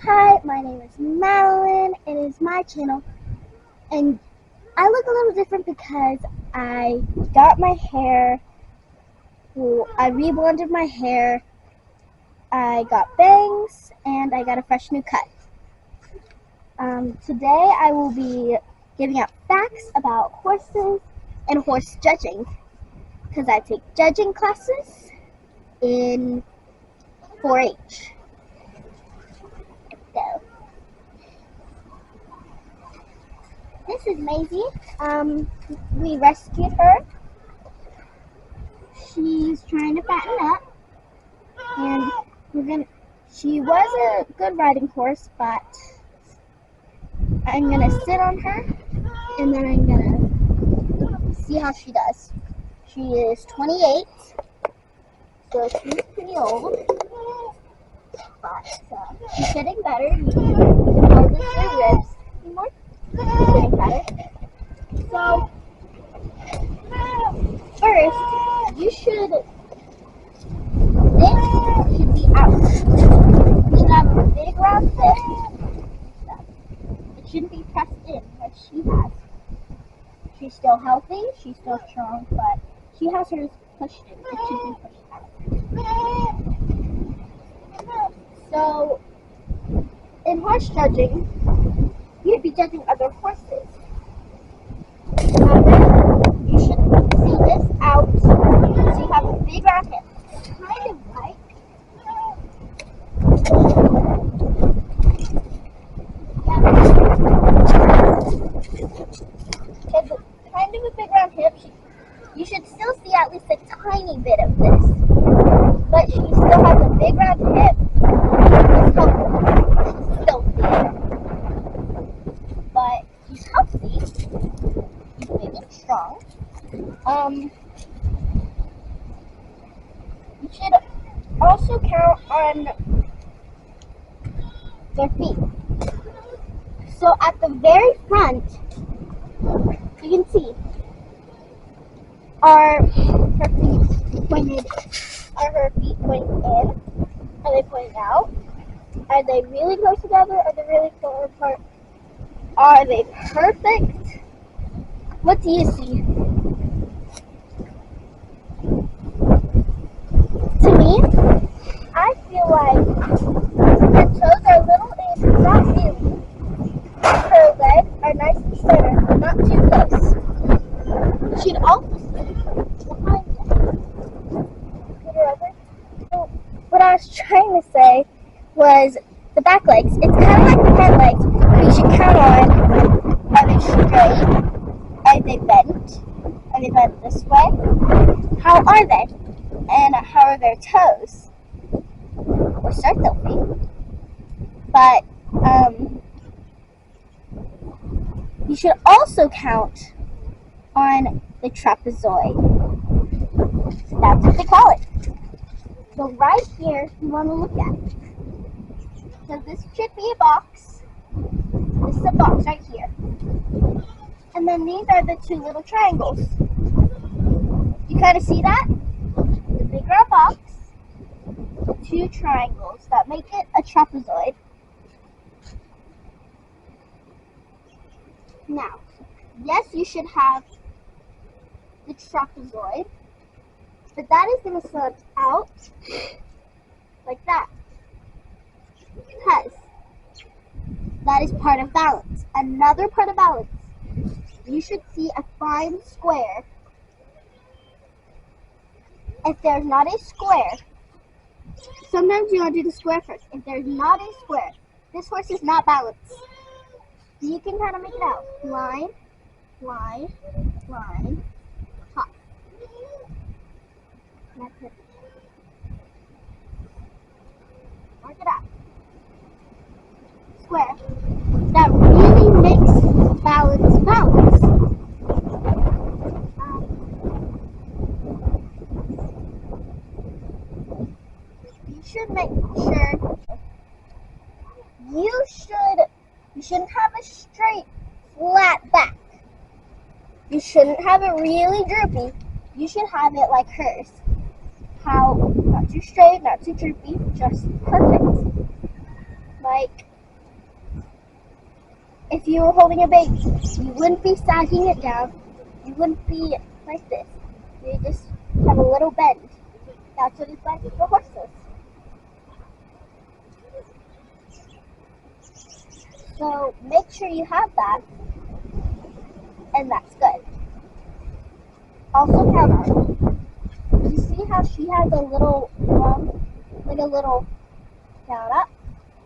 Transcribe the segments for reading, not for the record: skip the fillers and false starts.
Hi, my name is Madeline. It is my channel, and I look a little different because I got my hair. Well, I reblended my hair. I got bangs, and I got a fresh new cut. Today I will be giving out facts about horses and horse judging because I take judging classes in 4-H. So, this is Maisie. We rescued her. She's trying to fatten up, and she was a good riding horse, but I'm gonna sit on her, and then I'm gonna see how she does. She is 28, so she's pretty old, but she's getting better. You can notice her ribs anymore. She's getting better. So, first, this should be out. You should have a big round fist. It shouldn't be pressed in like she has. She's still healthy, she's still strong, but she has hers pushed in. It should be pushed out. So, in horse judging, you'd be judging other horses. However, you should see this out so you have a big round hip. It's kind of like kind of a big round hip. You should still see at least a tiny bit of this, but she still has a big round hip. She's still thin, but she's healthy. She's big and strong. You should also count on their feet. So at the very front, you can see, are her feet pointed in? Are they pointed out? Are they really close together? Are they really far apart? Are they perfect? What do you see? To me, I feel like her toes are little in, not really. Her legs are nice and center, but not too close. She'd also sit behind them. Put her over. So what I was trying to say was the back legs. It's kind of like the front legs, but you should count on, are they straight? Are they bent? Are they bent this way? How are they? And how are their toes? Or start they'll be. But you should also count on the trapezoid. So that's what they call it. So right here, you want to look at. So this should be a box. This is a box right here. And then these are the two little triangles. You kind of see that? The big round box, two triangles that make it a trapezoid. Now, yes, you should have the trapezoid, but that is going to slip out like that, because that is part of balance. Another part of balance, you should see a fine square. If there's not a square, sometimes you want to do the square first. If there's not a square, this horse is not balanced. You can kind of make it out. Line, line, line, hop. That's it. Mark it out. Square. That really makes balance. You should make sure you shouldn't have a straight, flat back. You shouldn't have it really droopy. You should have it like hers. How, not too straight, not too droopy, just perfect. Like if you were holding a baby, you wouldn't be sagging it down. You wouldn't be like this. You just have a little bend. That's what it's like for horses. So make sure you have that, and that's good. Also count on. You see how she has a little rung, like a little down up,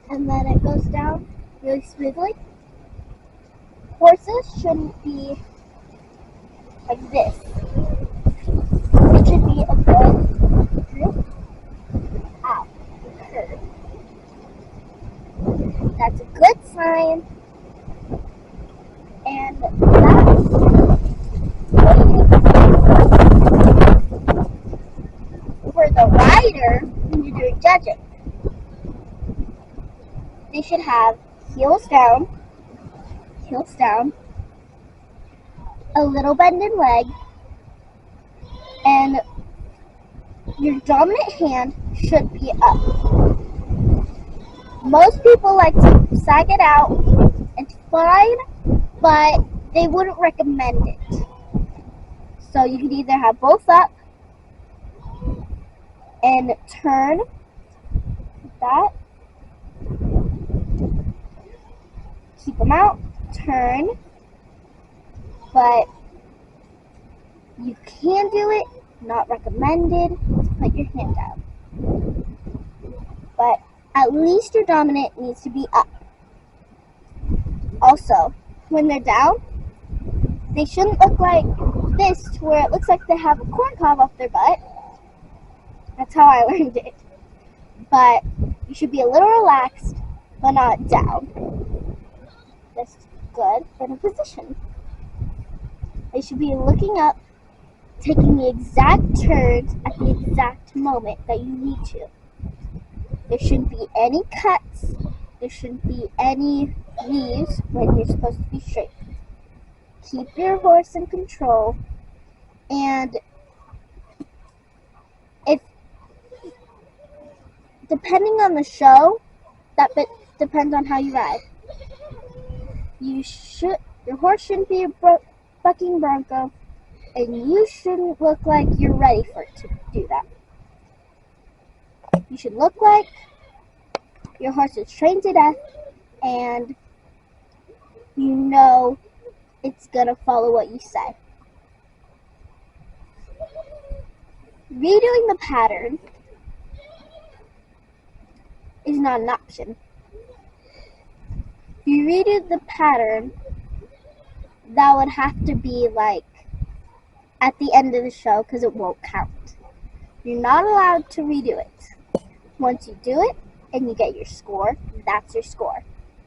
and then it goes down really smoothly? Horses shouldn't be like this. It should be a good droop out, curve. That's a good sign, and that's what you for the rider when you're doing judging. They should have heels down, a little bend in leg, and your dominant hand should be up. Most people like to sag it out. It's fine, but they wouldn't recommend it. So you could either have both up and turn like that. Keep them out, turn, but you can do it, not recommended, to put your hand down. But at least your dominant needs to be up. Also, when they're down, they shouldn't look like this to where it looks like they have a corn cob off their butt. That's how I learned it. But you should be a little relaxed, but not down. That's good in a position. They should be looking up, taking the exact turns at the exact moment that you need to. There shouldn't be any cuts. There shouldn't be any leaves when you're supposed to be straight. Keep your horse in control, and if depending on the show, that bit depends on how you ride. Your horse shouldn't be a bucking bronco, and you shouldn't look like you're ready for it to do that. You should look like your horse is trained to death, and you know it's gonna follow what you say. Redoing the pattern is not an option. If you redo the pattern, that would have to be like at the end of the show because it won't count. You're not allowed to redo it. Once you do it and you get your score, that's your score.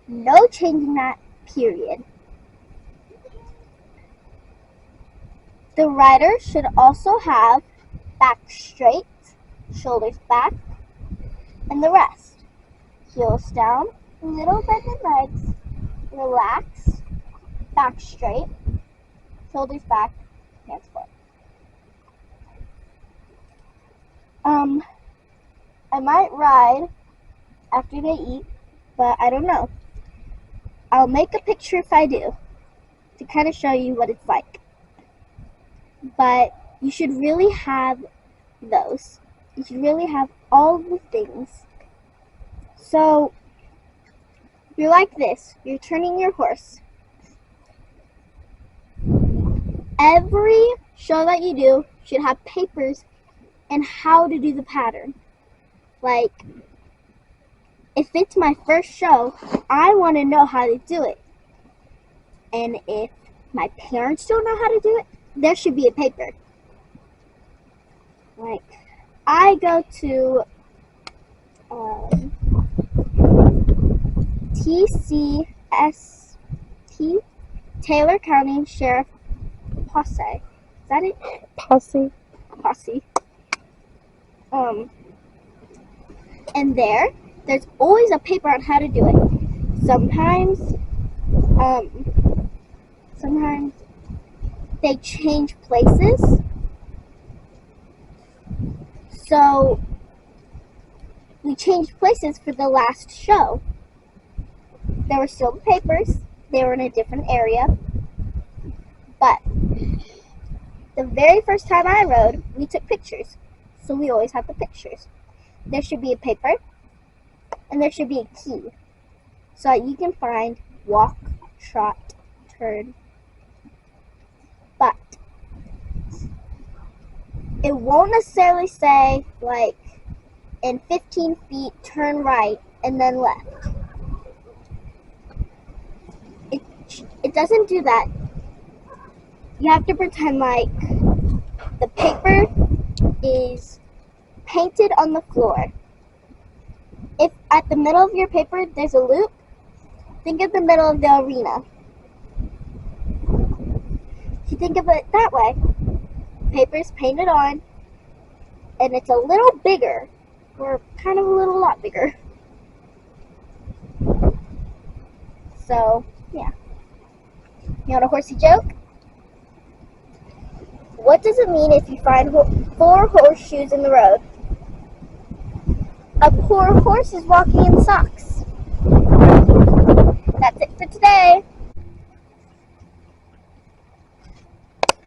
No changing that, period. The rider should also have back straight, shoulders back, and the rest. Heels down, little bend in legs, relax, back straight, shoulders back, hands forward. I might ride after they eat, but I don't know. I'll make a picture if I do, to kind of show you what it's like. But you should really have those. You should really have all the things. So, you're like this. You're turning your horse. Every show that you do should have papers and how to do the pattern. Like, if it's my first show, I want to know how to do it. And if my parents don't know how to do it, there should be a paper. Like, I go to TCST, Taylor County Sheriff Posse. Is that it? Posse. And there's always a paper on how to do it. Sometimes they change places. So we changed places for the last show. There were still papers they were in a different area. But the very first time I rode, we took pictures. So we always have the pictures. There should be a paper, and there should be a key, so that you can find walk, trot, turn. But it won't necessarily say, like, in 15 feet, turn right, and then left. It doesn't do that. You have to pretend like the paper is painted on the floor. If at the middle of your paper there's a loop, think of the middle of the arena. If you think of it that way, paper's painted on, and it's a little bigger, or kind of a lot bigger. So, yeah. You want a horsey joke? What does it mean if you find 4 horseshoes in the road? A poor horse is walking in socks.